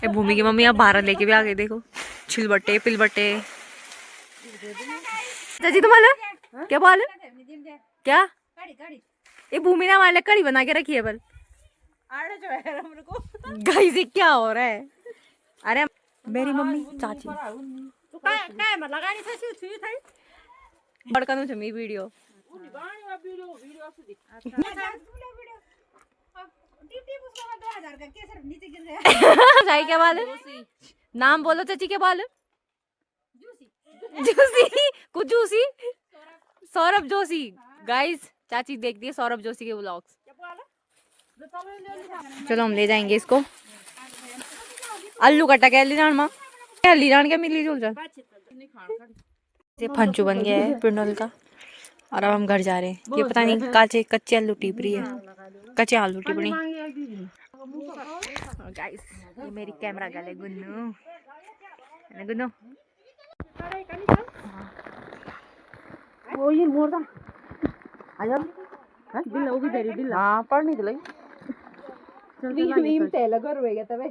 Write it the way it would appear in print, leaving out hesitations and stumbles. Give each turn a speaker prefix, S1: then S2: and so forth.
S1: ये भूमि की मम्मी आप भारत लेके भी आ गई, देखो छिलबट्टे पिलबट्टे। चाची तुम्हारा क्या बोल क्या? ये भूमि ने हमारे कड़ी बना के रखी है पर गाइस ये क्या हो रहा है? अरे मेरी मम्मी चाची बड़का छमी वीडियो चाची क्या बाल नाम बोलो चाची के बाल जोशी कुछ जोशी सौरभ जोशी। गाइस चाची देखती है सौरभ जोशी के व्लॉग्स। चलो हम ले जाएंगे इसको। आलू कटा के ली जान मां क्या ली जान के मिली चल ये फंचू बन गया है पिंडोल का। और अब हम घर जा रहे हैं। ये पता नहीं काचे कच्चे आलू टिप रही है, कच्चे आलू टिप रही। गाइस ये मेरी कैमरा गर्ल है गुन्नू गुन्नू। ओ ये मोरदा आजा दिल होगी तेरी दिल हां पढ़ नहीं दिलाई चल नीम तेल कर होएगा तबे